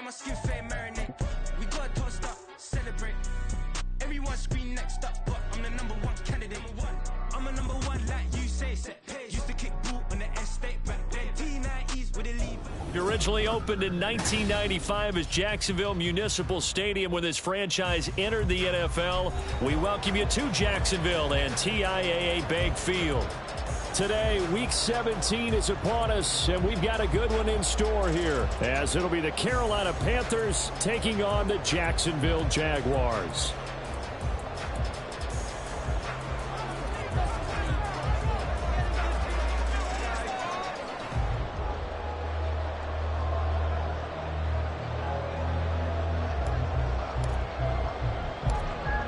my skin fair marinate. We got toast up, celebrate. Everyone scream next up, but I'm the #1 candidate. I'm a #1 like you say. Used to kick ball on the estate back then. T90s with a leave. It originally opened in 1995 as Jacksonville Municipal Stadium when this franchise entered the NFL. We welcome you to Jacksonville and TIAA Bank Field. Today, Week 17 is upon us, and we've got a good one in store here, as it'll be the Carolina Panthers taking on the Jacksonville Jaguars.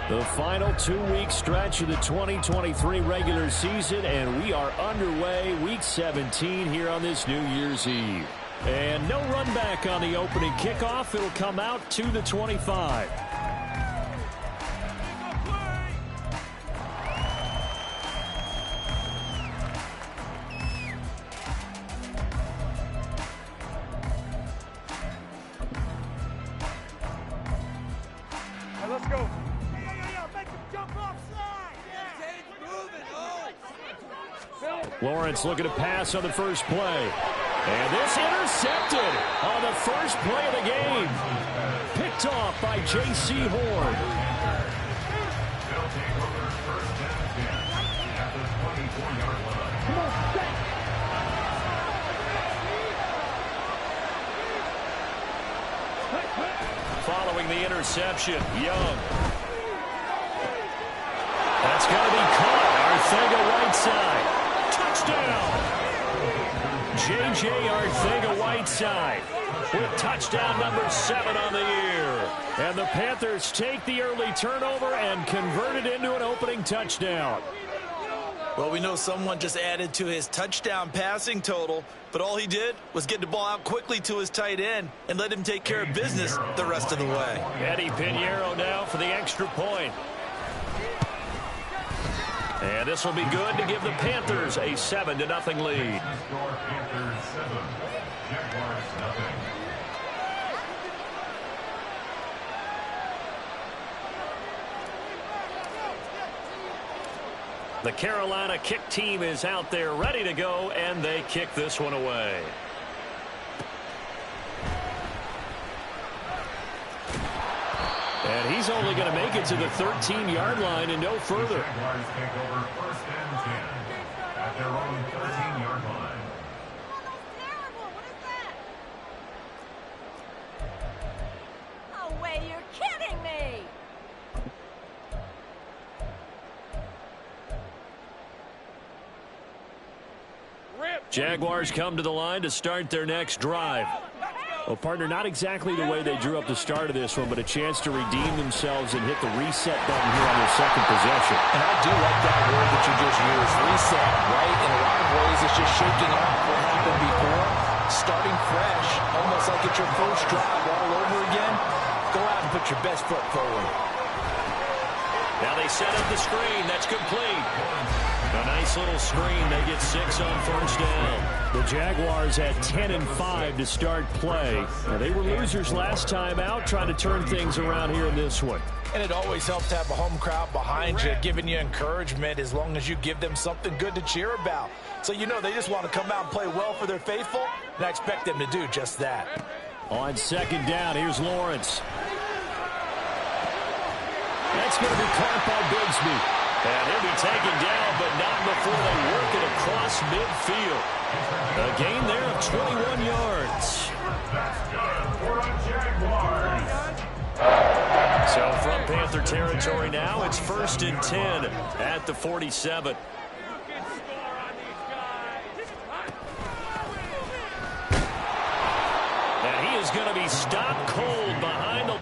The final 2-week stretch of the 2023 regular season, and we are underway Week 17 here on this New Year's Eve. And no run back on the opening kickoff. It'll come out to the 25. Let's go. Lawrence looking to pass on the first play. And this intercepted on the first play of the game. Picked off by J.C. Horn. Following the interception, Young. That's going to be caught. Arthega right side. Touchdown! J.J. Arthega-Whiteside with touchdown number 7 on the year. And the Panthers take the early turnover and convert it into an opening touchdown. Well, we know someone just added to his touchdown passing total, but all he did was get the ball out quickly to his tight end and let him take care of business the rest of the way. Eddie Pinheiro now for the extra point. And this will be good to give the Panthers a 7-0 lead. The Carolina kick team is out there ready to go, and they kick this one away. And he's only going to make it to the 13-yard line and no further. Jaguars take over 1st and 10 at their own 13-yard line. No way, you're kidding me! Jaguars come to the line to start their next drive. Well, partner, not exactly the way they drew up the start of this one, but a chance to redeem themselves and hit the reset button here on their second possession. And I do like that word that you just used, reset, right? In a lot of ways, it's just shaking off what happened before, starting fresh, almost like it's your first drive all over again. Go out and put your best foot forward. Now they set up the screen. That's complete. A nice little screen. They get 6 on first down. The Jaguars had 10-5 to start play. Now, they were losers last time out, trying to turn things around here in this one. And it always helps to have a home crowd behind you, giving you encouragement as long as you give them something good to cheer about. So you know they just want to come out and play well for their faithful, and I expect them to do just that. On second down, here's Lawrence. That's going to be caught by Bigsby. And he'll be taken down, but not before they work it across midfield. A gain there of 21 yards. That's good for the Jaguars. So from Panther territory now, it's 1st and 10 at the 47. And he is going to be stopped cold behind the...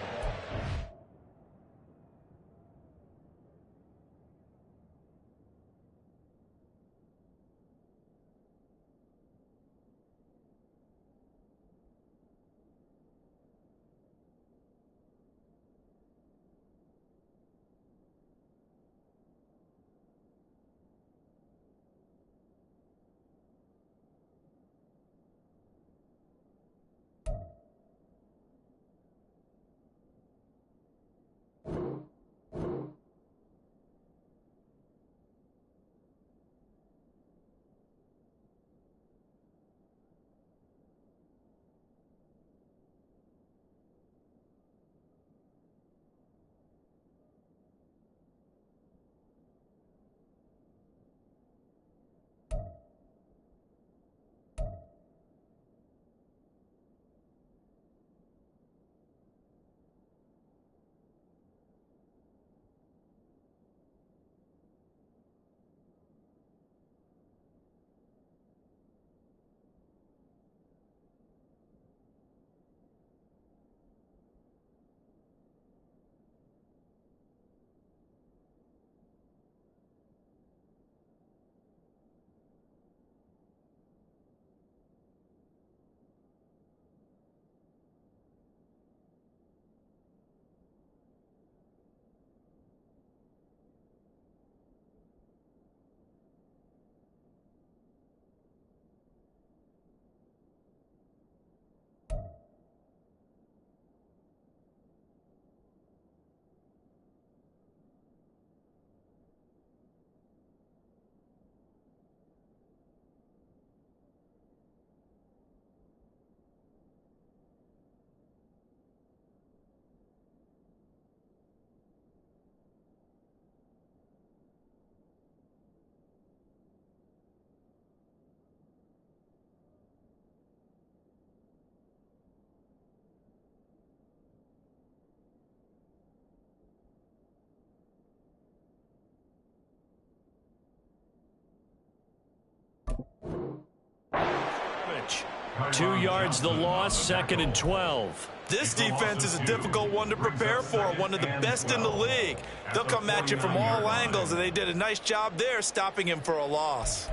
2 yards the loss, 2nd and 12. This defense is a difficult one to prepare for, one of the best in the league. They'll come at you from all angles, and they did a nice job there stopping him for a loss.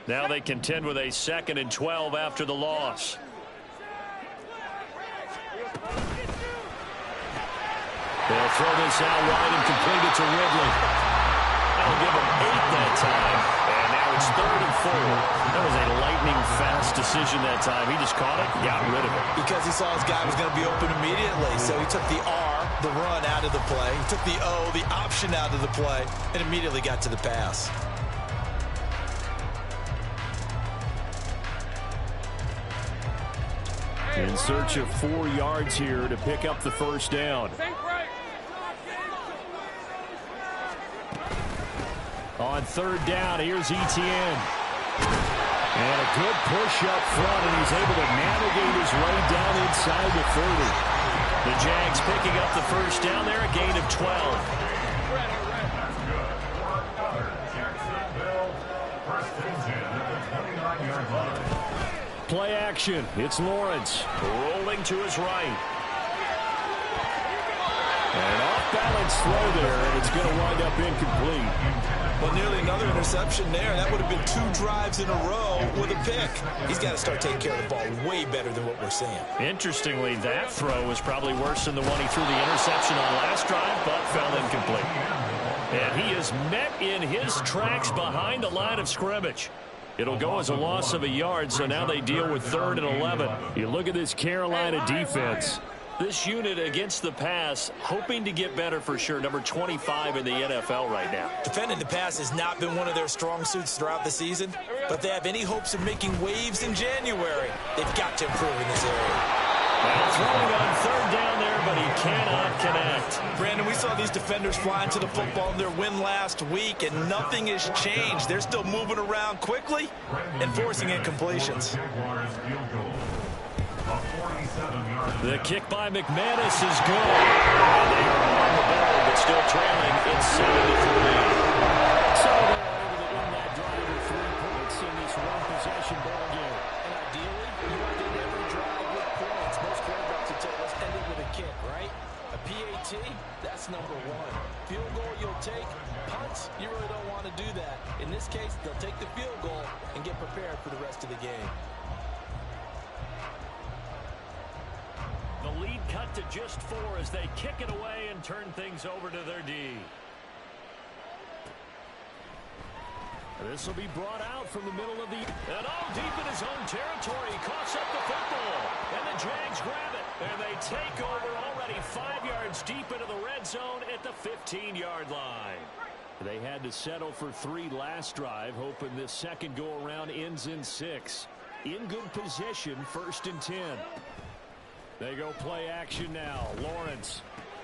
Now they contend with a 2nd and 12 after the loss. They'll throw this out wide and complete it to Ridley. That'll give him 8 that time. And now it's 3rd and 4. That was a lightning-fast decision that time. He just caught it, got rid of it. Because he saw his guy was going to be open immediately, so he took the R, the run, out of the play. He took the O, the option, out of the play, and immediately got to the pass. In search of 4 yards here to pick up the first down. On 3rd down, here's Etienne. And a good push up front, and he's able to navigate his way down inside the 30. The Jags picking up the first down there, a gain of 12. Play action. It's Lawrence rolling to his right. An off-balance throw there, and it's going to wind up incomplete. Well, nearly another interception there. That would have been 2 drives in a row with a pick. He's got to start taking care of the ball way better than what we're seeing. Interestingly, that throw was probably worse than the one he threw the interception on last drive, but fell incomplete. And he is met in his tracks behind the line of scrimmage. It'll go as a loss of a yard, so now they deal with 3rd and 11. You look at this Carolina defense. This unit against the pass, hoping to get better for sure. Number 25 in the NFL right now. Defending the pass has not been one of their strong suits throughout the season, but they have any hopes of making waves in January. They've got to improve in this area. Well, throwing on 3rd down there, but he cannot connect. Brandon, we saw these defenders flying to the football in their win last week, and nothing has changed. They're still moving around quickly and forcing incompletions. The kick by McManus is good. And they are on the board, but still trailing. It's 7-3. So they're able to win that drive with 3 points in this one-possession ball game. And ideally, you want to end every drive with points. Most quarterbacks will tell us end it with a kick, right? A PAT, that's number 1. Field goal you'll take. Punts, you really don't want to do that. In this case, they'll take the field goal and get prepared for the rest of the game. The lead cut to just 4 as they kick it away and turn things over to their D. This will be brought out from the middle of the... And deep in his own territory. Coughs up the football. And the Jags grab it. And they take over already 5 yards deep into the red zone at the 15-yard line. They had to settle for 3 last drive, hoping this second go-around ends in 6. In good position, 1st and 10. They go play action now. Lawrence.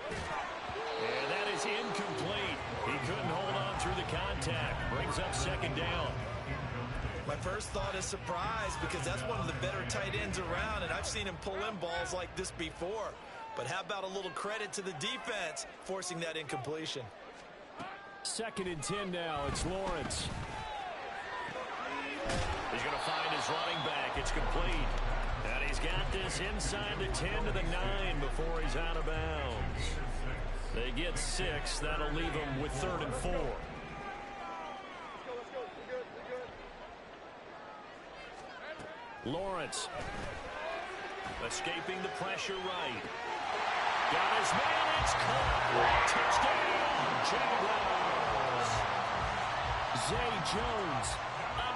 And that is incomplete. He couldn't hold on through the contact. Brings up 2nd down. My first thought is surprise, because that's one of the better tight ends around, and I've seen him pull in balls like this before. But how about a little credit to the defense forcing that incompletion? 2nd and 10 now. It's Lawrence. He's going to find his running back. It's complete. And he's got this inside the 10 to the 9 before he's out of bounds. They get 6. That'll leave them with 3rd and 4. Lawrence. Escaping the pressure right. Got his man. It's caught. Touchdown, Jaguars. Zay Jones. A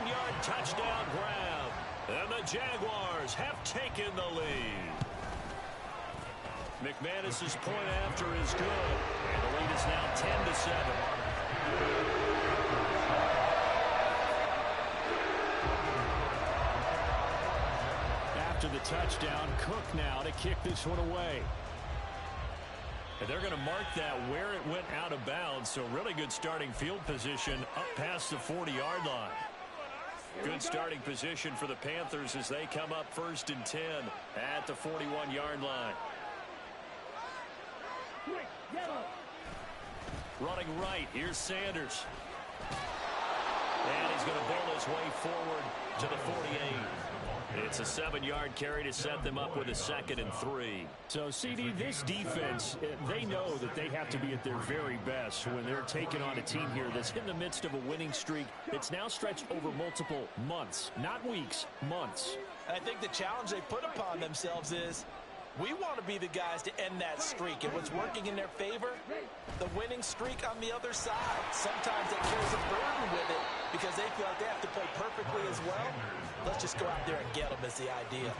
9-yard touchdown grab. And the Jaguars have taken the lead. McManus's point after is good. And the lead is now 10-7. after the touchdown. Cook now to kick this one away. And they're going to mark that where it went out of bounds. So really good starting field position up past the 40-yard line. Good starting position for the Panthers as they come up 1st and 10 at the 41-yard line. Running right, here's Sanders. And he's going to build his way forward to the 48. It's a 7-yard carry to set them up with a 2nd and 3. So, CD, this defense, they know that they have to be at their very best when they're taking on a team here that's in the midst of a winning streak that's now stretched over multiple months, not weeks, months. I think the challenge they put upon themselves is we want to be the guys to end that streak. And what's working in their favor? The winning streak on the other side. Sometimes that carries a burden with it because they feel like they have to play perfectly as well. Let's just go out there and get them is the idea.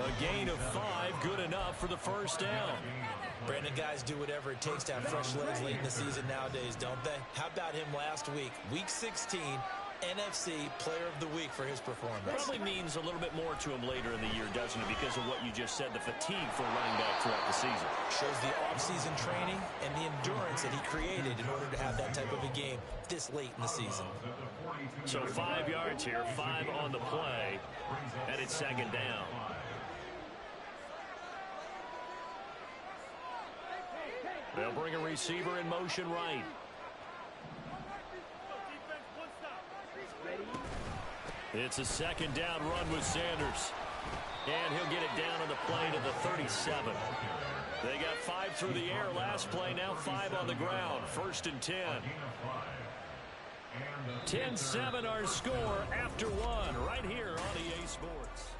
A gain of 5, good enough for the first down. Brandon, guys do whatever it takes to have fresh legs late in the season nowadays, don't they? How about him last week? Week 16, NFC Player of the Week for his performance. Probably means a little bit more to him later in the year, doesn't it? Because of what you just said, the fatigue for a running back throughout the season. Shows the offseason training and the endurance that he created in order to have that type of a game this late in the season. So 5 yards here, 5 on the play, and it's 2nd down. They'll bring a receiver in motion right. It's a 2nd down run with Sanders. And he'll get it down on the play to the 37. They got 5 through the air last play, now 5 on the ground. 1st and 10. 10-7 our score after 1 right here on EA Sports.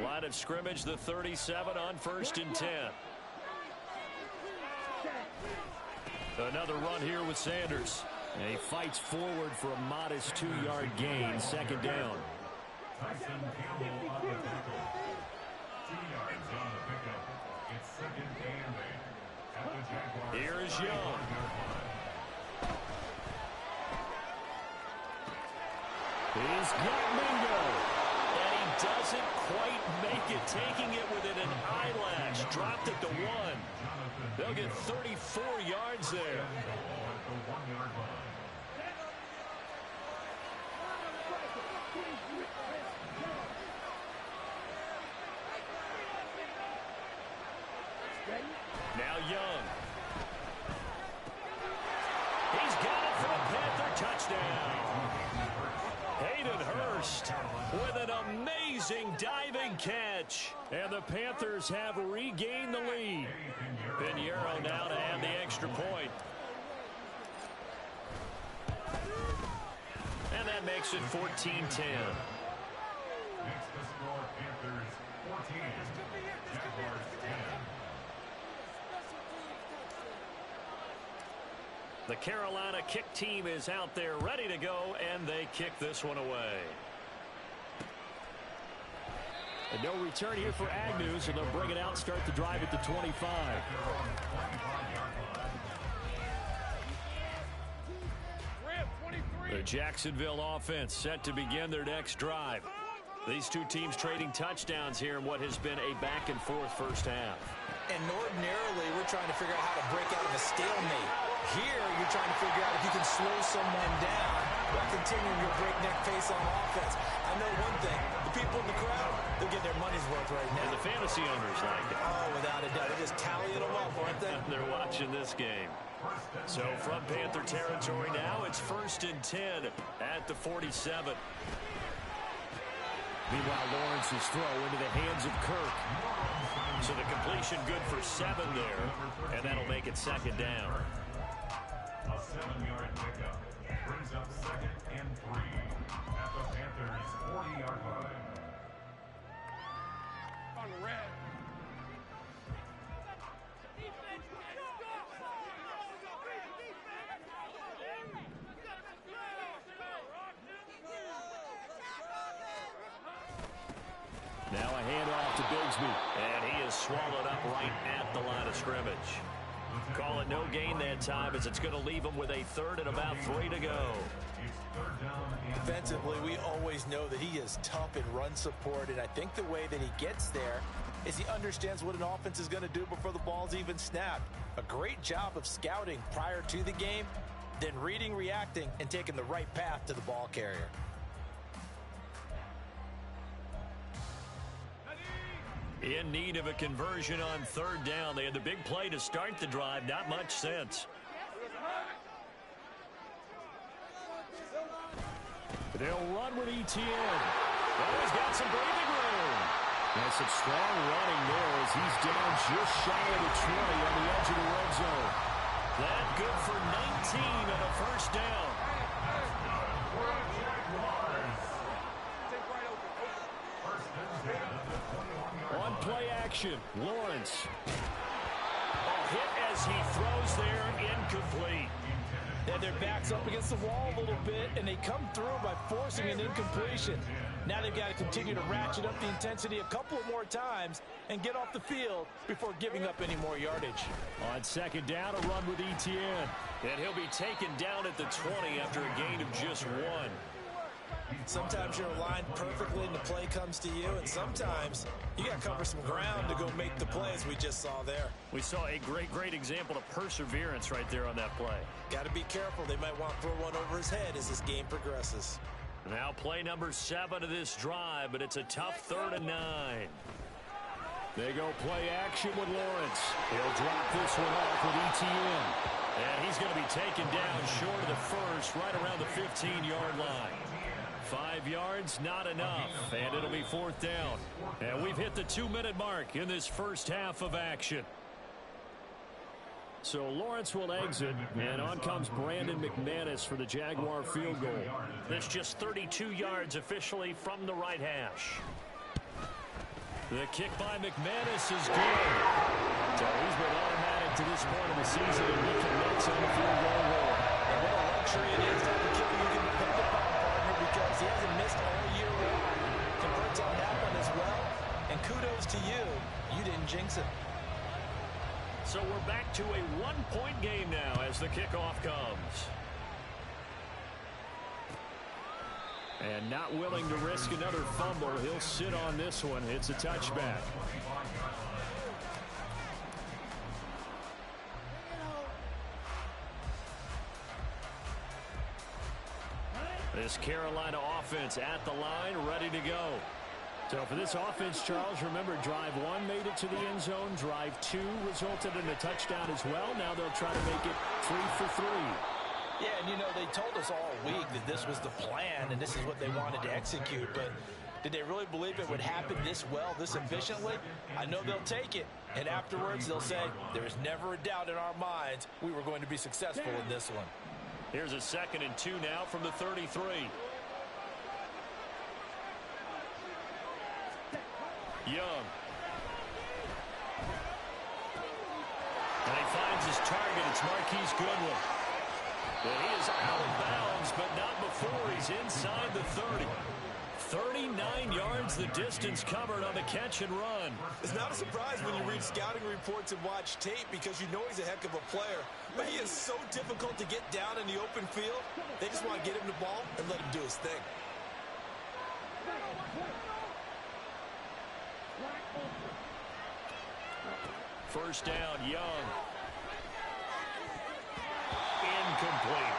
Line of scrimmage, the 37 on 1st and 10. Another run here with Sanders. And he fights forward for a modest 2-yard gain, 2nd down. Tyson Campbell on the tackle. 2 yards on the pickup. It's 2nd and 8 at the Jaguars. Here is Young. He's got Mingo. And he doesn't quite make it, taking it within an eyelash. Dropped it to 1. They'll get 34 yards there. Now Young. He's got it for a Panther touchdown. Hayden Hurst with an amazing diving catch. And the Panthers have regained the lead. Pinheiro now to add the extra point. And that makes it 14-10. Next to score, Panthers 14, Jaguars 10. The Carolina kick team is out there ready to go, and they kick this one away. And no return here for Agnew, so they'll bring it out, start the drive at the 25. The Jacksonville offense set to begin their next drive. These two teams trading touchdowns here in what has been a back-and-forth first half. And ordinarily, we're trying to figure out how to break out of a stalemate. Here, you're trying to figure out if you can slow someone down while continuing your breakneck pace on offense. I know one thing. The people in the crowd, they'll get their money's worth right now. And the fantasy owners like it. Oh, without a doubt. They're just tallying them up, aren't they? They're watching this game. So from Panther territory now, it's 1st and 10 at the 47. Meanwhile, Lawrence's throw into the hands of Kirk. So the completion good for 7 there, and that'll make it 2nd down. A 7-yard pickup brings up 2nd and 3 at the Panthers' 40-yard line. On red. Now a handoff to Bigsby. And he is swallowed up right at the line of scrimmage. Call it no gain that time, as it's going to leave him with a third and about 3 to go. Defensively, we always know that he is tough in run support, and I think the way that he gets there is he understands what an offense is going to do before the ball's even snapped. A great job of scouting prior to the game, then reading, reacting, and taking the right path to the ball carrier. In need of a conversion on third down. They had the big play to start the drive. Not much sense. They'll run with ETN. Well, he's got some breathing room. And some strong running there as he's down just shy of the 20 on the edge of the red zone. That good for 19 on a first down. On play action, Lawrence. A hit as he throws there, incomplete. And their back's up against the wall a little bit, and they come through by forcing an incompletion. Now they've got to continue to ratchet up the intensity a couple of more times and get off the field before giving up any more yardage. On second down, a run with ETN. And he'll be taken down at the 20 after a gain of just 1. Sometimes you're aligned perfectly and the play comes to you, and sometimes you got to cover some ground to go make the play, as we just saw there. We saw a great example of perseverance right there on that play. Got to be careful. They might want to throw one over his head as this game progresses. Now play number 7 of this drive, but it's a tough 3rd and 9. They go play action with Lawrence. He'll drop this one off with ETN. And he's going to be taken down short of the first, right around the 15-yard line. 5 yards, not enough, and it'll be 4th down. And we've hit the 2-minute mark in this first half of action. So Lawrence will exit, and on comes Brandon McManus for the Jaguar field goal. This just 32 yards officially from the right hash. The kick by McManus is good. So he's been automatic to this point of the season, and he connects on the field goal roll. And what a luxury it is to have a kicker you can depend upon, partner, because he hasn't missed all year long. Converts on that one as well, and kudos to you. You didn't jinx it. So we're back to a 1-point game now as the kickoff comes. And not willing to risk another fumble, he'll sit on this one. It's a touchback. This Carolina offense at the line, ready to go. So for this offense, Charles, remember, drive 1 made it to the end zone. Drive 2 resulted in a touchdown as well. Now they'll try to make it 3 for 3. Yeah, and you know, they told us all week that this was the plan and this is what they wanted to execute, but did they really believe it would happen this well, this efficiently? I know they'll take it, and afterwards they'll say, there is never a doubt in our minds we were going to be successful in this one. Here's a 2nd and 2 now from the 33. Young. And he finds his target. It's Marquise Goodwin. And he is out of bounds, but not before he's inside the 30. 39 yards the distance covered on the catch and run. It's not a surprise when you read scouting reports and watch tape because you know he's a heck of a player. But he is so difficult to get down in the open field. They just want to get him the ball and let him do his thing. First down, Young. Incomplete.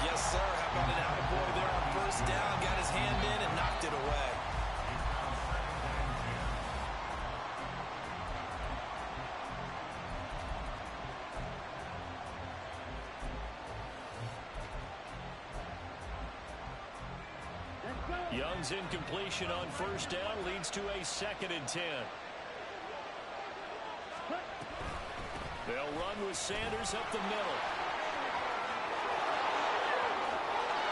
Yes, sir. How about an attaboy there on first down? Got his hand in and knocked it away. Young's incompletion on first down leads to a 2nd and 10. They'll run with Sanders up the middle.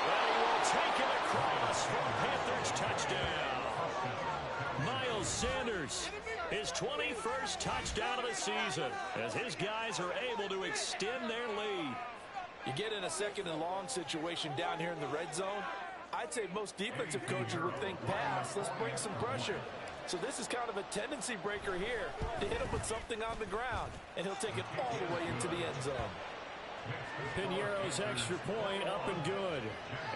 They will take it across for a Panthers touchdown. Miles Sanders, his 21st touchdown of the season, as his guys are able to extend their lead. You get in a 2nd and long situation down here in the red zone. I'd say most defensive coaches would think pass. Let's bring some pressure. So this is kind of a tendency breaker here to hit him with something on the ground, and he'll take it all the way into the end zone. Piñeiro's extra point up and good.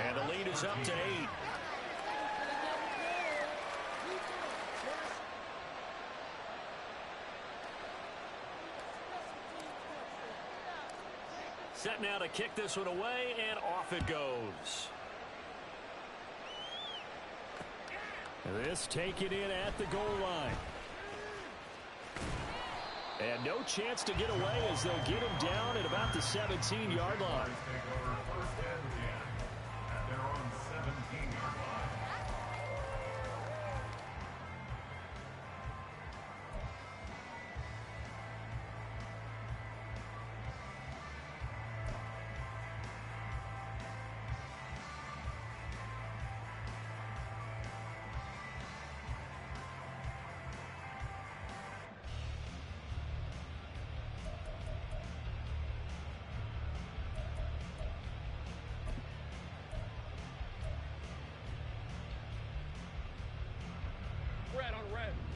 And the lead is up to 8. Set now to kick this one away, and off it goes. This taken in at the goal line. And no chance to get away as they'll get him down at about the 17-yard line. Take over first and 10 at their own 17-yard line.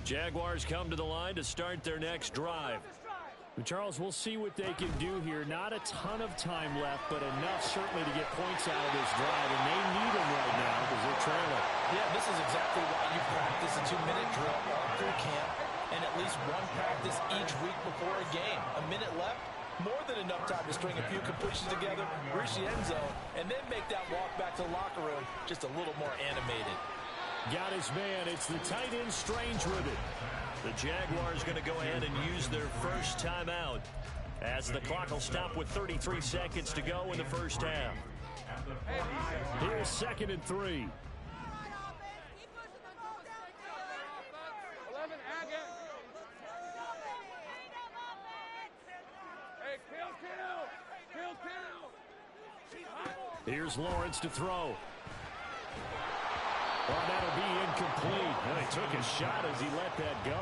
Jaguars come to the line to start their next drive. Charles, we'll see what they can do here. Not a ton of time left, but enough certainly to get points out of this drive, and they need them right now because they're trailing. Yeah, this is exactly why you practice a 2-minute drill all through camp and at least one practice each week before a game. A minute left, more than enough time to string a few completions together, reach the end zone, and then make that walk back to the locker room just a little more animated. Got his man. It's the tight end Strange with it. The Jaguars going to go ahead and use their first timeout as the clock will stop with 33 seconds to go in the first half. Here's 2nd and 3. Here's Lawrence to throw. Well, that'll be incomplete. Well, he took a shot as he let that go.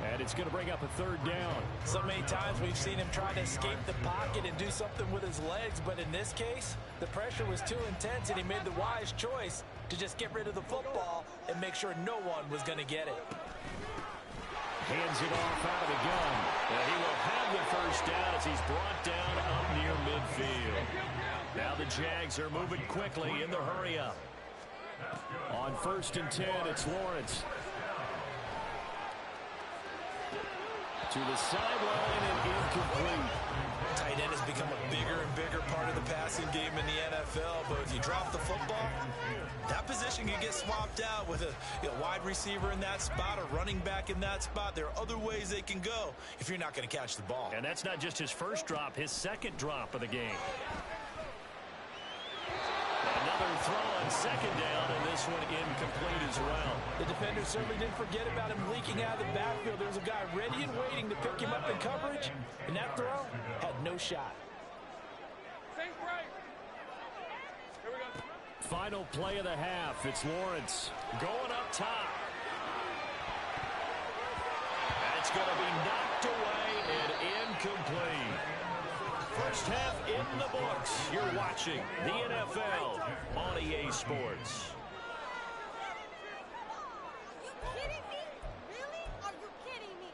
And it's going to bring up a 3rd down. So many times we've seen him try to escape the pocket and do something with his legs, but in this case, the pressure was too intense and he made the wise choice to just get rid of the football and make sure no one was going to get it. Hands it off out of the gun. And he will have the first down as he's brought down up near midfield. Now the Jags are moving quickly in the hurry-up. On 1st and 10, it's Lawrence. To the sideline and incomplete. Tight end has become a bigger and bigger part of the passing game in the NFL, but if you drop the football, that position can get swapped out with a wide receiver in that spot, a running back in that spot. There are other ways they can go if you're not going to catch the ball. And that's not just his first drop, his 2nd drop of the game. Another throw on 2nd down, and this one incomplete as well. The defender certainly didn't forget about him leaking out of the backfield. There was a guy ready and waiting to pick him up in coverage, and that throw had no shot. Final play of the half. It's Lawrence going up top. And it's going to be knocked away and incomplete. First half in the books. You're watching the NFL on EA Sports. Are you kidding me? Really? Are you kidding me?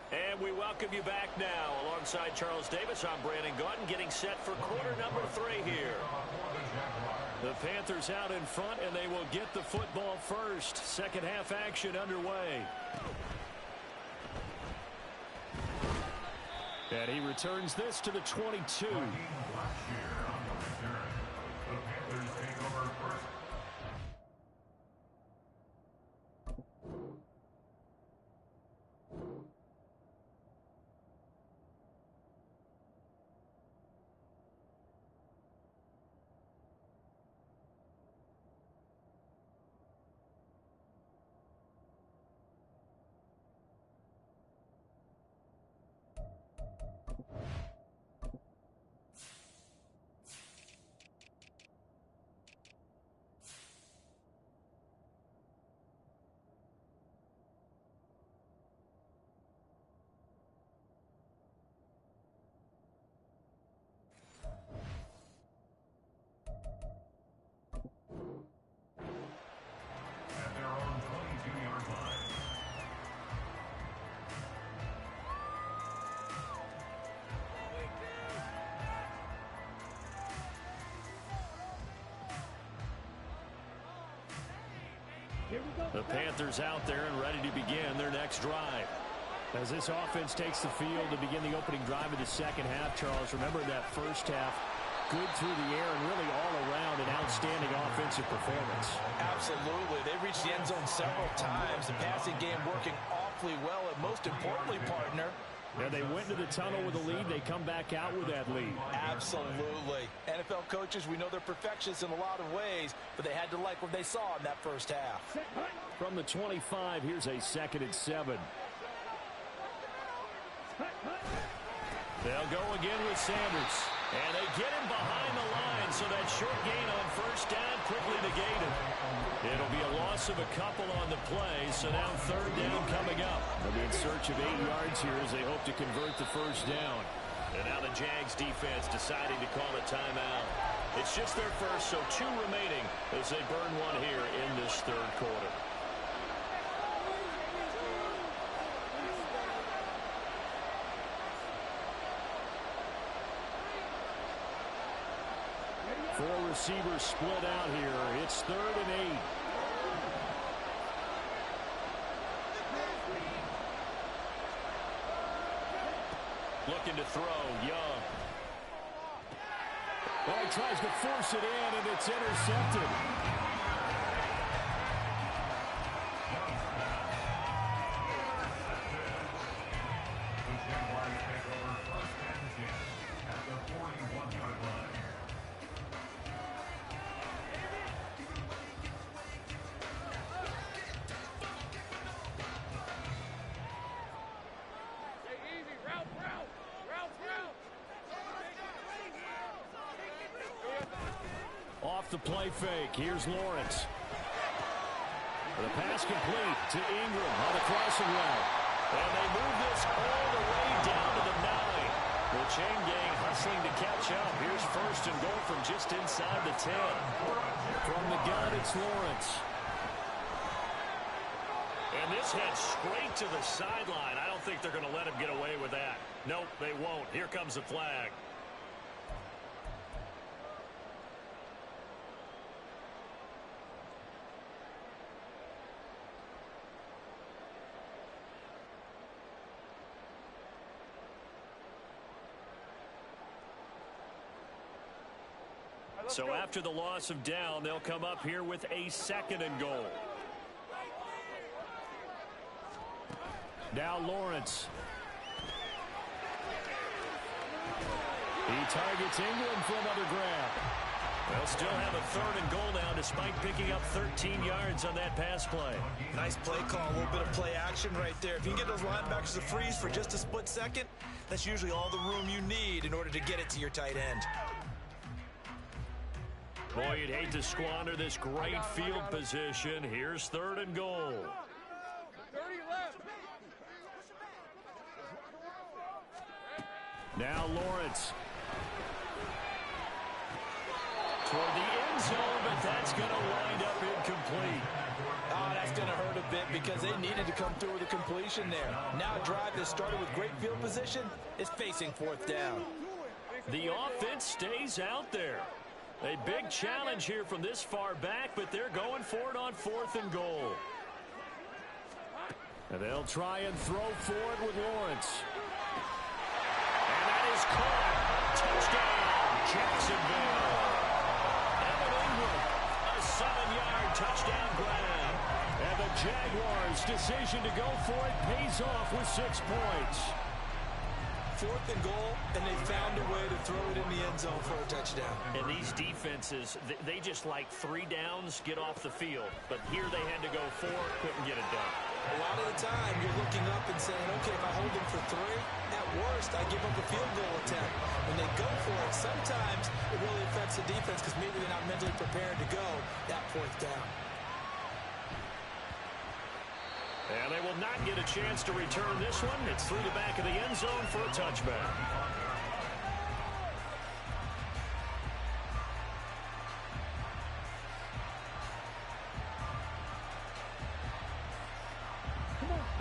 And we welcome you back now. Alongside Charles Davis, I'm Brandon Gaudin, getting set for quarter number 3 here. The Panthers out in front, and they will get the football first. 2nd half action underway. And he returns this to the 22. The Panthers out there and ready to begin their next drive. As this offense takes the field to begin the opening drive of the second half, Charles, remember that first half, good through the air and really all around an outstanding offensive performance. Absolutely. They reached the end zone several times. The passing game working awfully well, and most importantly, partner, and they went to the tunnel with a lead. They come back out with that lead. Absolutely. NFL coaches, we know they're perfectionists in a lot of ways, but they had to like what they saw in that first half. From the 25, here's a 2nd and 7. They'll go again with Sanders. And they get him behind the line, so that short gain on first down quickly negated. It'll be a loss of a couple on the play, so now 3rd down coming up. They'll be in search of 8 yards here as they hope to convert the first down. And now the Jags defense deciding to call a timeout. It's just their first, so 2 remaining as they burn one here in this 3rd quarter. Four receivers split out here. It's 3rd and 8. Looking to throw, Young. Well, he tries to force it in, and it's intercepted. Off the play fake. Here's Lawrence. The pass complete to Ingram on the crossing route. And they move this all the way down to the 9. The chain gang hustling to catch up. Here's 1st and goal from just inside the 10. From the gun, it's Lawrence. And this heads straight to the sideline. I don't think they're going to let him get away with that. Nope, they won't. Here comes the flag. So after the loss of down, they'll come up here with a 2nd and goal. Now Lawrence. He targets Ingram for another grab. They'll still have a 3rd and goal now despite picking up 13 yards on that pass play. Nice play call, a little bit of play action right there. If you can get those linebackers to freeze for just a split second, that's usually all the room you need in order to get it to your tight end. Boy, you'd hate to squander this great field position. Here's 3rd and goal. 30 left. Now Lawrence. Toward the end zone, but that's going to wind up incomplete. Oh, that's going to hurt a bit because they needed to come through with a completion there. Now a drive that started with great field position is facing 4th down. The offense stays out there. A big challenge here from this far back, but they're going for it on 4th and goal. And they'll try and throw for it with Lawrence. And that is caught. Touchdown, Jacksonville. Evan Ingram, a 7-yard touchdown grab. And the Jaguars' decision to go for it pays off with 6 points. 4th and goal, and they found a way to throw it in the end zone for a touchdown. And these defenses, they just like 3 downs, get off the field. But here they had to go 4, couldn't get it done. A lot of the time, you're looking up and saying, okay, if I hold them for 3, at worst, I give up a field goal attempt. When they go for it, sometimes it really affects the defense because maybe they're not mentally prepared to go that 4th down. And they will not get a chance to return this one. It's through the back of the end zone for a touchback.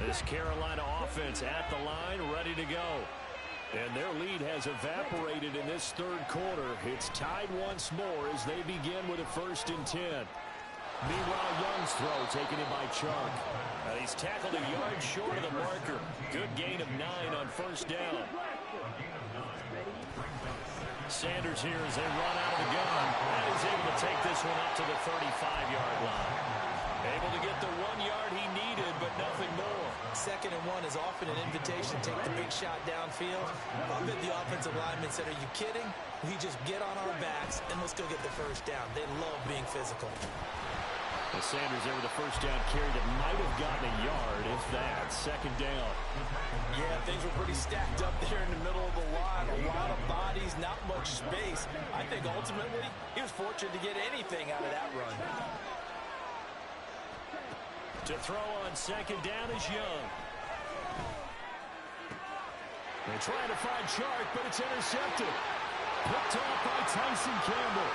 This Carolina offense at the line, ready to go. And their lead has evaporated in this 3rd quarter. It's tied once more as they begin with a 1st and 10. Meanwhile, Young's throw taken in by Chark. And he's tackled a yard short of the marker. Good gain of 9 on first down. Sanders here as they run out of the gun. And he's able to take this one up to the 35-yard line. Able to get the 1 yard he needed, but nothing more. 2nd and 1 is often an invitation to take the big shot downfield. I bet the offensive lineman said, are you kidding? We just get on our backs and let's go get the first down. They love being physical. Well, Sanders there with a first down carry that might have gotten a yard, if that. 2nd down. Yeah, things were pretty stacked up there in the middle of the line. A lot of bodies, not much space. I think ultimately he was fortunate to get anything out of that run. To throw on 2nd down is Young. They're trying to find Chark, but it's intercepted. Picked off by Tyson Campbell.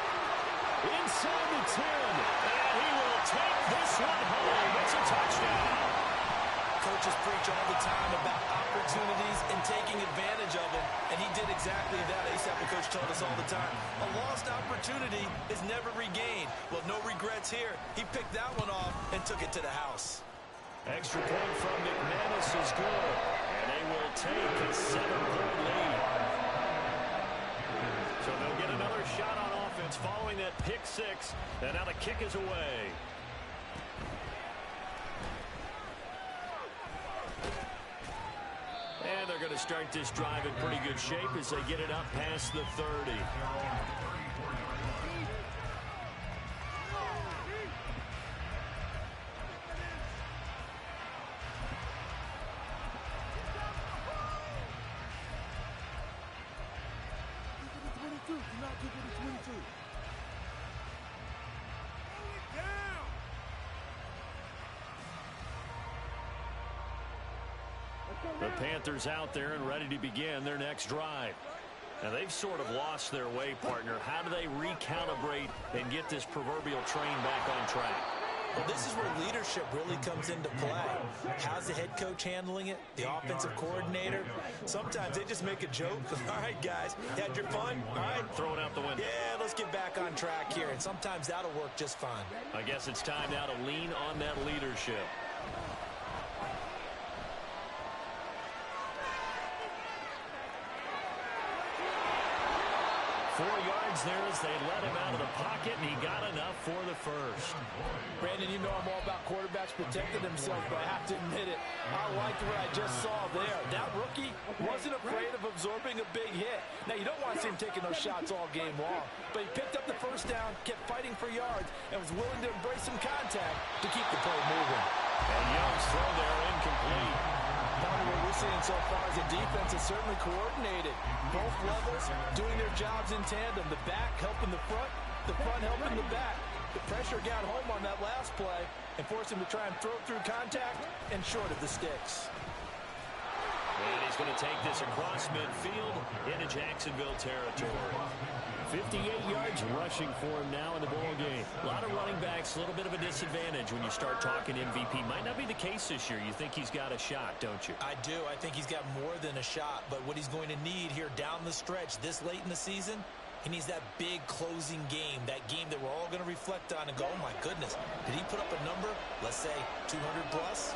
Inside the 10. And he will take this one home. It's a touchdown. Coaches preach all the time about opportunities and taking advantage of them, and he did exactly that. ASAP, the coach told us all the time, a lost opportunity is never regained. Well, no regrets here. He picked that one off and took it to the house. Extra point from McManus is good, and they will take a 7-point lead. So they'll get another shot on offense following that pick 6, and now the kick is away. And they're going to start this drive in pretty good shape as they get it up past the 30. The Panthers out there and ready to begin their next drive. Now, they've sort of lost their way, partner. How do they recalibrate and get this proverbial train back on track? Well, this is where leadership really comes into play. How's the head coach handling it? The offensive coordinator? Sometimes they just make a joke. All right, guys, you had your fun? All right. Throw it out the window. Yeah, let's get back on track here. And sometimes that'll work just fine. I guess it's time now to lean on that leadership. There as they let him out of the pocket, and he got enough for the first. Brandon, you know I'm all about quarterbacks protecting themselves, but I have to admit it. I liked what I just saw there. That rookie wasn't afraid of absorbing a big hit. Now, you don't want to see him taking those shots all game long, but he picked up the first down, kept fighting for yards, and was willing to embrace some contact to keep the play moving. And Young's throw there incomplete. What we're seeing so far is the defense is certainly coordinated. Both levels doing their jobs in tandem. The back helping the front helping the back. The pressure got home on that last play and forced him to try and throw through contact and short of the sticks. And he's going to take this across midfield into Jacksonville territory. 58 yards rushing for him now in the ball game. A lot of running backs, a little bit of a disadvantage when you start talking MVP. Might not be the case this year. You think he's got a shot, don't you? I do. I think he's got more than a shot. But what he's going to need here down the stretch this late in the season, he needs that big closing game, that game that we're all going to reflect on and go, oh, my goodness, did he put up a number, let's say 200 plus?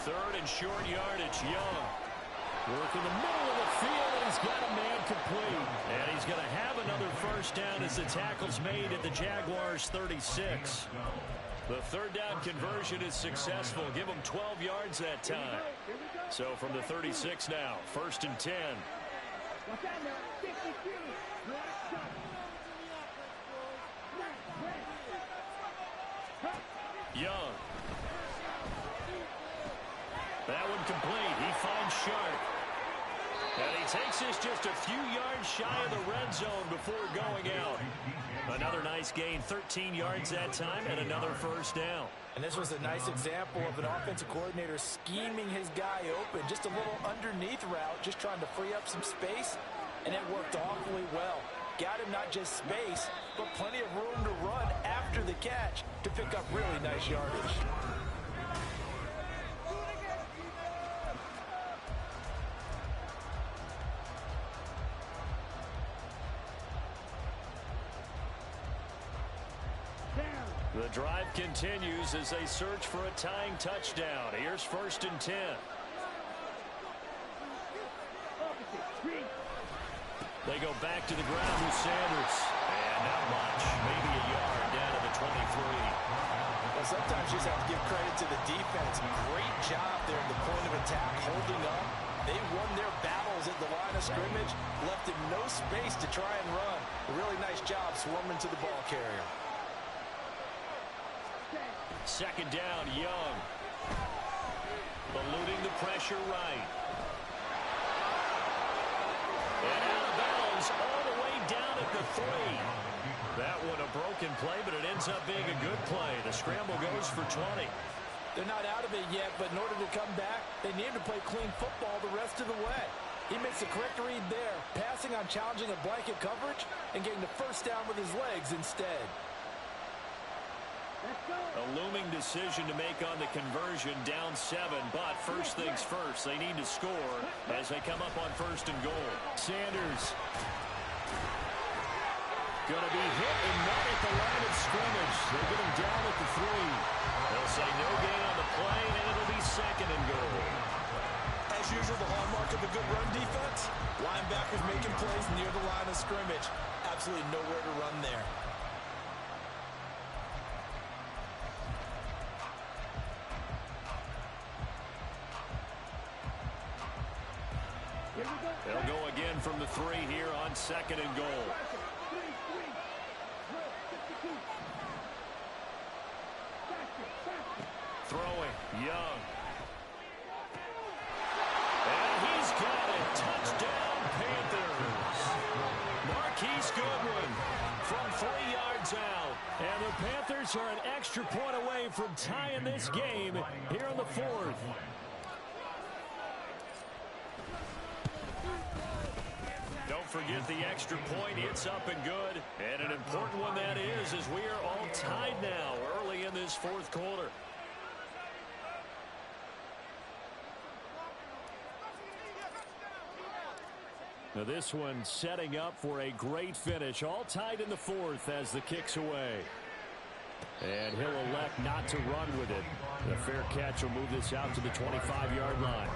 Third and short yardage, Young. Work in the middle of the field, and he's got a man complete. And he's going to have another first down as the tackle's made at the Jaguars' 36. The third down conversion is successful. Give him 12 yards that time. So from the 36 now, 1st and 10. Young. That one complete. He finds Sharp. And he takes this just a few yards shy of the red zone before going out. Another nice gain, 13 yards that time, and another first down. And this was a nice example of an offensive coordinator scheming his guy open. Just a little underneath route, just trying to free up some space, and it worked awfully well. Got him not just space, but plenty of room to run after the catch to pick up really nice yardage. The drive continues as they search for a tying touchdown. Here's 1st and 10. They go back to the ground with Sanders. And not much. Maybe a yard down to the 23. Well, sometimes you just have to give credit to the defense. Great job there at the point of attack, holding up. They won their battles at the line of scrimmage, left him no space to try and run. A really nice job swarming to the ball carrier. 2nd down, Young. Eluding the pressure right. And out of bounds all the way down at the 3. That one a broken play, but it ends up being a good play. The scramble goes for 20. They're not out of it yet, but in order to come back, they need to play clean football the rest of the way. He makes the correct read there, passing on challenging a blanket coverage and getting the 1st down with his legs instead. A looming decision to make on the conversion, down 7, but first things first, they need to score as they come up on 1st and goal. Sanders going to be hit and not at the line of scrimmage. They get him down at the 3. They'll say no gain on the play, and it'll be 2nd and goal. As usual, the hallmark of a good run defense, linebackers making plays near the line of scrimmage. Absolutely nowhere to run there. They'll go again from the 3 here on 2nd and goal. Throwing, Young. And he's got it. Touchdown, Panthers. Marquise Goodwin from 3 yards out. And the Panthers are an extra point away from tying this game here in the 4th. Don't forget the extra point. It's up and good. And an important one that is, as we are all tied now early in this 4th quarter. Now this one setting up for a great finish. All tied in the 4th as the kick's away. And he'll elect not to run with it. The fair catch will move this out to the 25-yard line.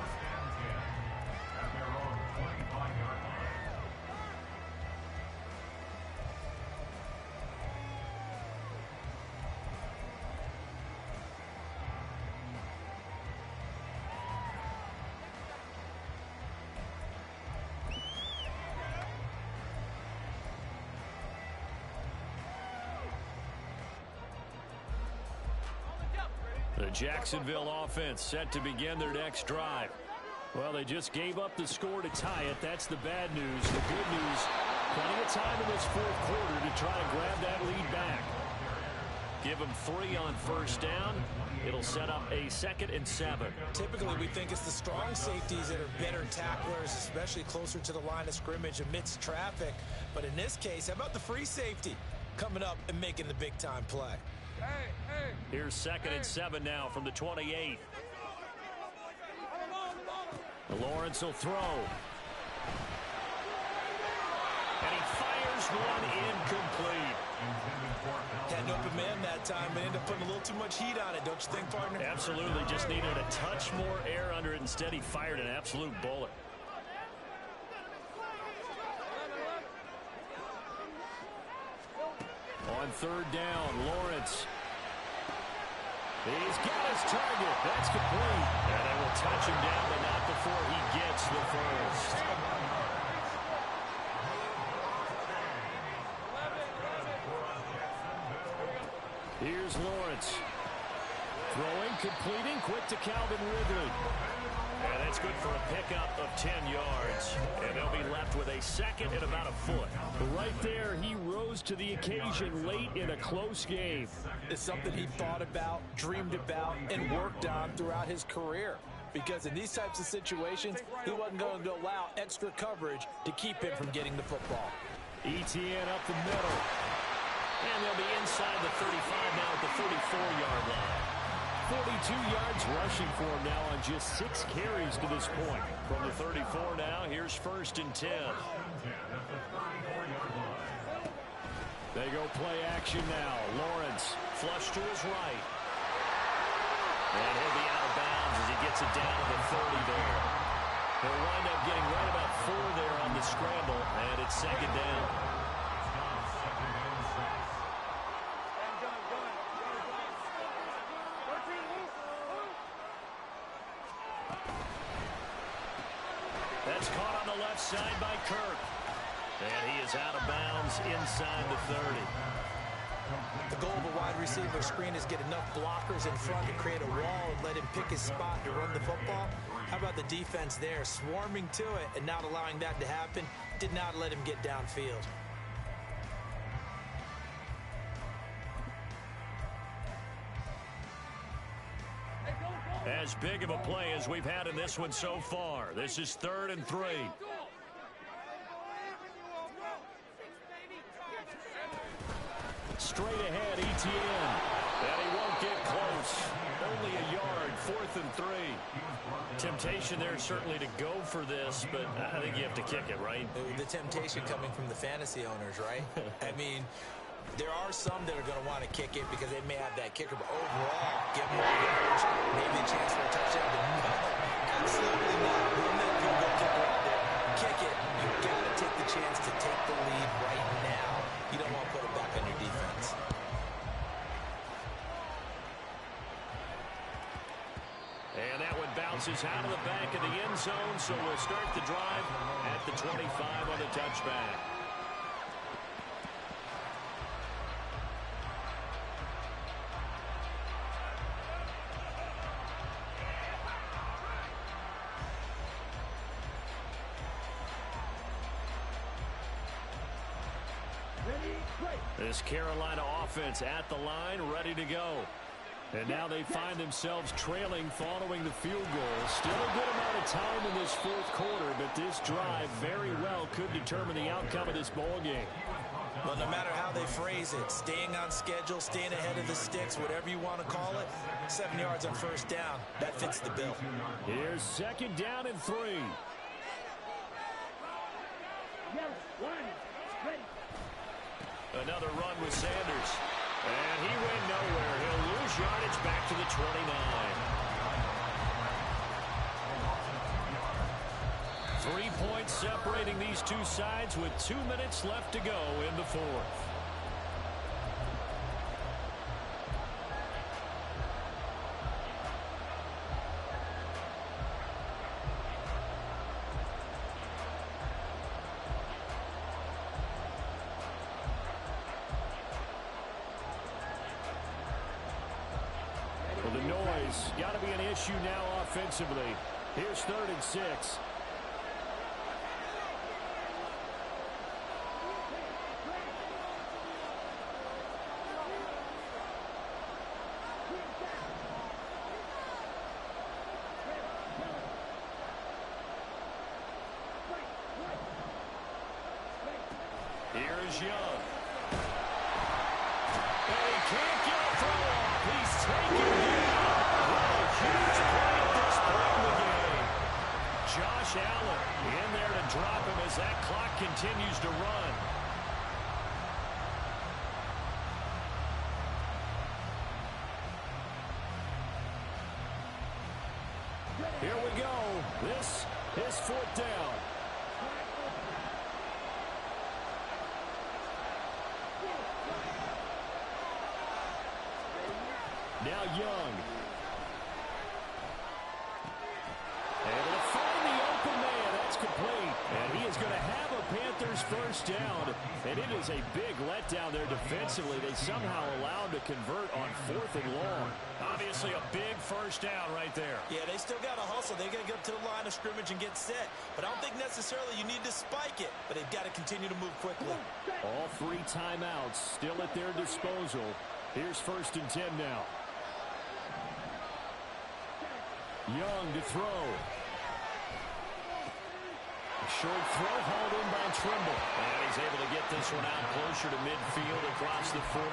The Jacksonville offense set to begin their next drive. Well, they just gave up the score to tie it. That's the bad news. The good news, plenty of time in this 4th quarter to try to grab that lead back. Give them 3 on 1st down. It'll set up a 2nd and 7. Typically, we think it's the strong safeties that are better tacklers, especially closer to the line of scrimmage amidst traffic. But in this case, how about the free safety coming up and making the big-time play? Here's 2nd and 7 now from the 28. Lawrence will throw. And he fires one incomplete. Had an open man that time, but ended up putting a little too much heat on it, don't you think, partner? Absolutely. Just needed a touch more air under it. Instead, he fired an absolute bullet. On 3rd down, Lawrence. He's got his target. That's complete. And they will touch him down, but not before he gets the 1st. Here's Lawrence. Throwing, completing, quick to Calvin Ridley. And that's good for a pickup of 10 yards. And they'll be left with a 2nd and about a foot. Right there, he rose to the occasion late in a close game. It's something he thought about, dreamed about, and worked on throughout his career. Because in these types of situations, he wasn't going to allow extra coverage to keep him from getting the football. Etienne up the middle. And they'll be inside the 35 now at the 34-yard line. 42 yards rushing for him now on just 6 carries to this point. From the 34 now, here's 1st and 10. They go play action now. Lawrence, flush to his right. And he'll be out of bounds as he gets it down to the 30 there. He'll wind up getting right about 4 there on the scramble, and it's second down. That's caught on the left side by Kirk. And he is out of bounds inside the 30. The goal of a wide receiver screen is get enough blockers in front to create a wall and let him pick his spot to run the football. How about the defense there, swarming to it and not allowing that to happen? Did not let him get downfield. As big of a play as we've had in this one so far. This is 3rd and 3. Straight ahead, ETN. And he won't get close. Only a yard, 4th and 3. Temptation there certainly to go for this, but I think you have to kick it, right? The temptation coming from the fantasy owners, right? I mean, there are some that are going to want to kick it because they may have that kicker, but overall, give them more yards, maybe a chance for a touchdown, but no, absolutely not. Run that field goal kicker out there. Kick it. You've got to take the chance to take the lead right now. You don't want to put it back on your defense. And that one bounces out of the back of the end zone, so we'll start the drive at the 25 on the touchback. This Carolina offense at the line, ready to go. And now they find themselves trailing following the field goal. Still a good amount of time in this 4th quarter, but this drive very well could determine the outcome of this ball game. Well, no matter how they phrase it, staying on schedule, staying ahead of the sticks, whatever you want to call it, 7 yards on 1st down, that fits the bill. Here's 2nd down and 3. Another run with Sanders. And he went nowhere. He'll lose yardage back to the 29. 3 points separating these two sides with 2 minutes left to go in the 4th. Well, the noise got to be an issue now offensively. Here's 3rd and 6. Here's Young. And he can't get a throw off. He's taken down. What a huge play at this point in the game. Josh Allen in there to drop him as that clock continues to run. Here we go. This is 4th down. Now Young. Able to find the open man. That's complete. And he is going to have a Panthers 1st down. And it is a big letdown there defensively. They somehow allowed to convert on 4th and long. Obviously a big 1st down right there. Yeah, they still got to hustle. They got to get up to the line of scrimmage and get set. But I don't think necessarily you need to spike it. But they've got to continue to move quickly. All 3 timeouts still at their disposal. Here's 1st and 10 now. Young to throw. A short throw hauled in by Trimble. And he's able to get this one out closer to midfield across the 45.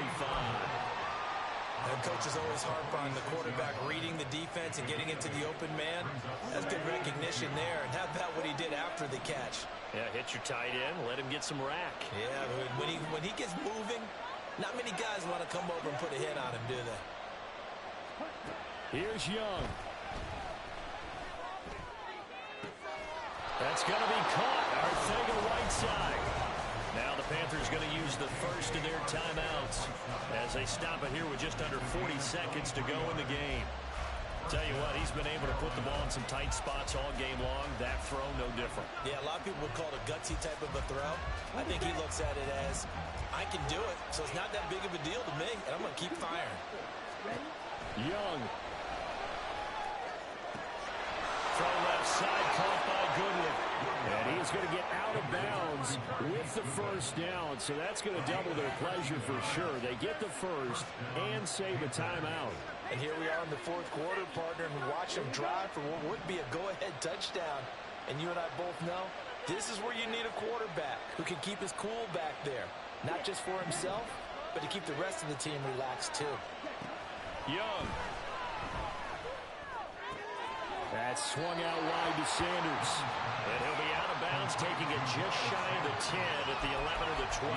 And coaches always harp on the quarterback reading the defense and getting into the open man. That's good recognition there. And how about what he did after the catch? Yeah, hit your tight end, let him get some rack. Yeah, when he gets moving, not many guys want to come over and put a hit on him, do they? Here's Young. That's going to be caught. Arcega right side. Now the Panthers going to use the first of their timeouts as they stop it here with just under 40 seconds to go in the game. Tell you what, he's been able to put the ball in some tight spots all game long. That throw, no different. Yeah, a lot of people would call it a gutsy type of a throw. I think he looks at it as, I can do it, so it's not that big of a deal to me, and I'm going to keep firing. Young. From left side, caught by Goodwin. And he's going to get out of bounds with the first down, so that's going to double their pleasure for sure. They get the first and save a timeout. And here we are in the fourth quarter, partner, and we watch him drive for what would be a go-ahead touchdown. And you and I both know this is where you need a quarterback who can keep his cool back there, not just for himself, but to keep the rest of the team relaxed too. Young. That's swung out wide to Sanders. And he'll be out of bounds, taking it just shy of the 10 at the 11 or the 12.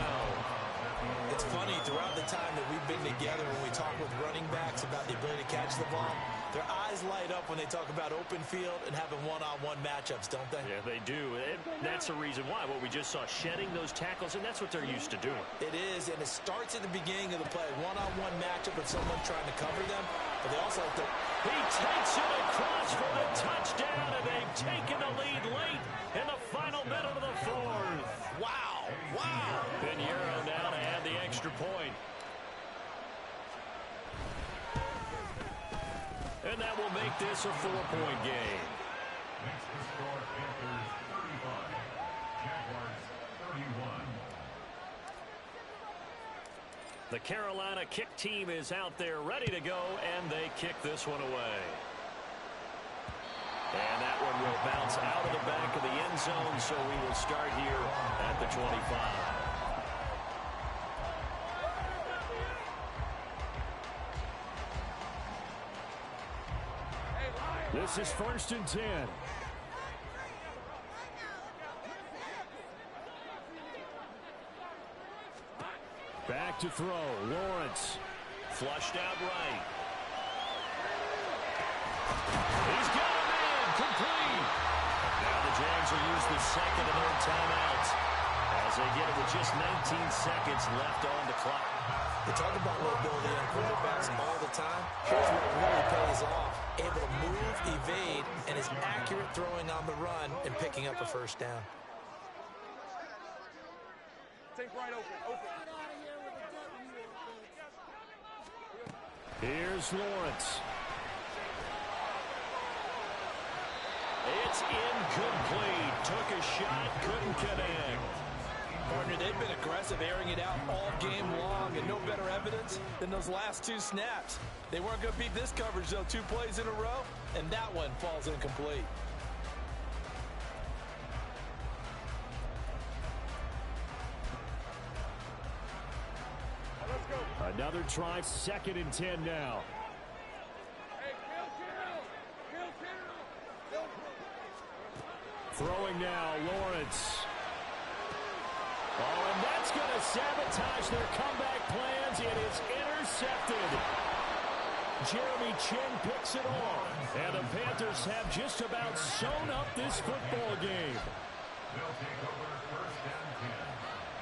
It's funny, throughout the time that we've been together, when we talk with running backs about the ability to catch the ball, their eyes light up when they talk about open field and having one-on-one matchups, don't they? Yeah, they do. And that's the reason why. What we just saw, shedding those tackles, and that's what they're used to doing. It is, and it starts at the beginning of the play. One-on-one matchup with someone trying to cover them, but they also have to... He takes it across for a touchdown, and they've taken the lead late in the final minute of the fourth. Wow! Wow! Pinheiro now to add the extra point. And that will make this a 4-point game. Makes the score Panthers 35, Jaguars 31. The Carolina kick team is out there ready to go, and they kick this one away. And that one will bounce out of the back of the end zone, so we will start here at the 25. This is 1st and 10. Back to throw. Lawrence. Flushed out right. He's got him in. Complete. Now the Jags will use the second of their timeouts as they get it with just 19 seconds left on the clock. They talk about mobility on quarterbacks all the time. Here's what really pays off. Able to move, evade, and is accurate throwing on the run and picking up a first down. Take right open. Here's Lawrence. It's incomplete. Took a shot, couldn't connect. Partner, they've been aggressive, airing it out all game long, and no better evidence than those last two snaps. They weren't going to beat this coverage, though. 2 plays in a row, and that one falls incomplete. Another try, 2nd and 10 now. Hey, kill. Throwing now, Lawrence. Oh, and that's going to sabotage their comeback plans. It is intercepted. Jeremy Chin picks it off. And the Panthers have just about sewn up this football game. They'll take over 1st and 10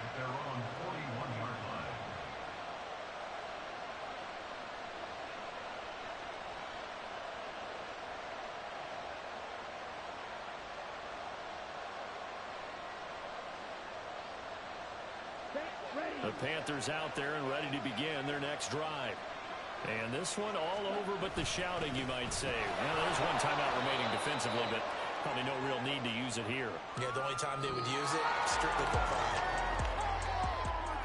at their own 41-yard line. The Panthers out there and ready to begin their next drive. And this one all over but the shouting, you might say. Well, there's one timeout remaining defensively, but probably no real need to use it here. Yeah, the only time they would use it, strictly for pride.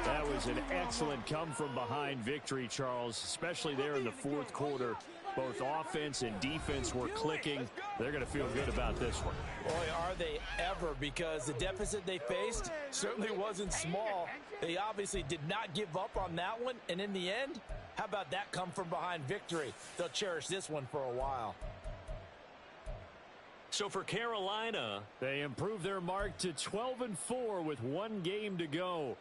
That was an excellent come-from-behind victory, Charles, especially there in the fourth quarter. Both offense and defense were clicking. They're going to feel good about this one. Boy, are they ever, because the deficit they faced certainly wasn't small. They obviously did not give up on that one, and in the end, How about that come from behind victory? They'll cherish this one for a while. So for Carolina, They improve their mark to 12-4 with one game to go.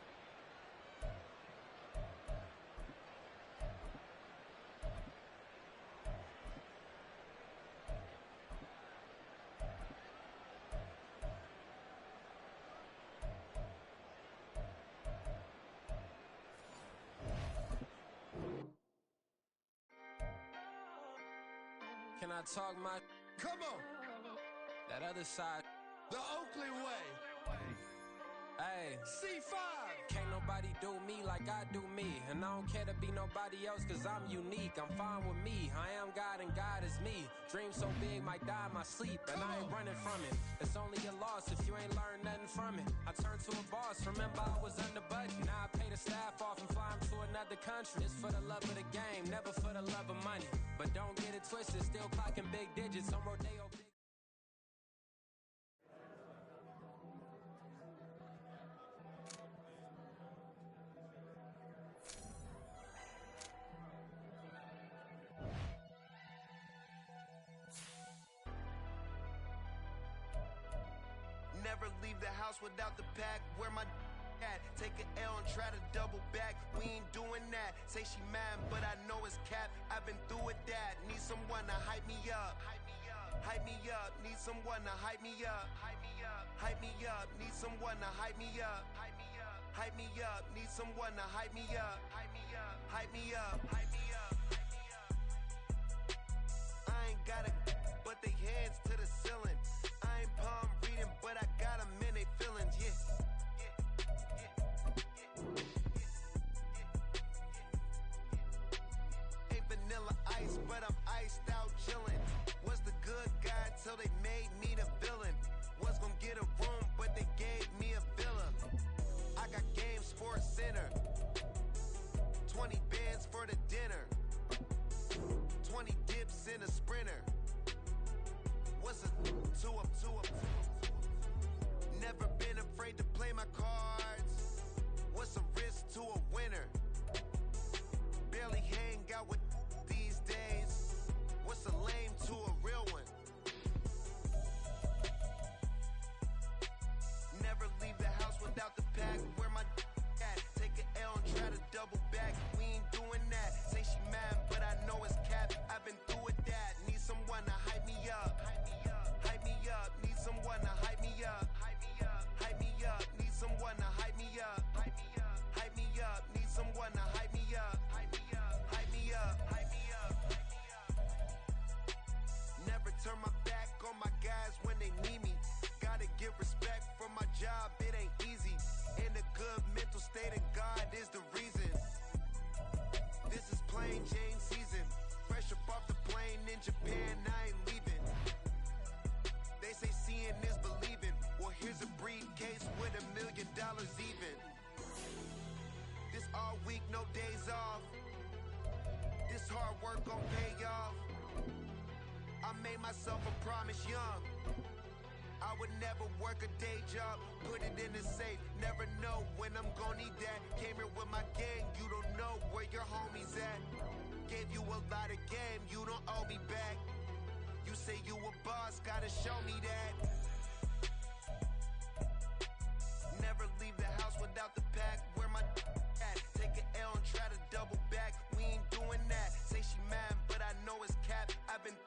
Can I talk my? Come on. That other side. The Oakley way. Hey. C5. Can't nobody do me like I do me. And I don't care to be nobody else cause I'm unique. I'm fine with me. I am God and God is me. Dream so big might die in my sleep. And I ain't running from it. It's only a loss if you ain't learned nothing from it. I turned to a boss. Remember I was under budget. Now I pay the staff off and fly them to another country. It's for the love of the game, never for the love of money. But don't get it twisted. Still clocking big digits on Rodeo big. Never leave the house without the pack. Where my at? Take an L and try to double back. We ain't doing that. Say she mad, but I know it's cap. I've been through with that. Need someone to hype me up. Hype me up. Need someone to hype me up. Hype me up. Hype me up. Need someone to hype me up. Hype me up. Hype me up. Need someone to hype me up. Hype me up. Hype me up. Hype me up. I ain't got it, but they hands to the ceiling. I ain't palm reading, but I got them in they feelings, yeah. Ain't vanilla ice, but I'm iced out chillin'. Was the good guy till they made me the villain. Was gonna get a room, but they gave me a villa. I got game Sports Center. 20 bands for the dinner. 20 dips in a sprinter. What's a two up? Never been afraid to play my cards. What's a risk to a winner? Barely hang out with these days. What's a lame to a real one? Never leave the house without the pack. Where my at? Take an L and try to double back. We ain't doing that. Say she mad, but I know it's cap. I've been through with that. Need someone to hype me up. Hype me up. Need someone to hype me up. Hype me up. Hype me up. Need someone to hype me up. Hype me up. Hype me up. Need someone to hype me up. Hype me up. Hype me up. Hype me up. Never turn my back on my guys when they need me. Gotta give respect for my job. It ain't easy. In a good mental state, and God is the reason. This is plain Jane season. Fresh up off the plane in Japan, I ain't leaving. They say seeing is believing. Well, here's a briefcase with $1 million even. This all week, no days off. This hard work gon' pay off. I made myself a promise young. I would never work a day job, put it in the safe. Never know when I'm gon' need that. Came here with my gang, you don't know where your homies at. Gave you a lot of game, you don't owe me back. You say you a boss, gotta show me that. Never leave the house without the pack. Where my at? Take an L and try to double back. We ain't doing that. Say she mad, but I know it's cap. I've been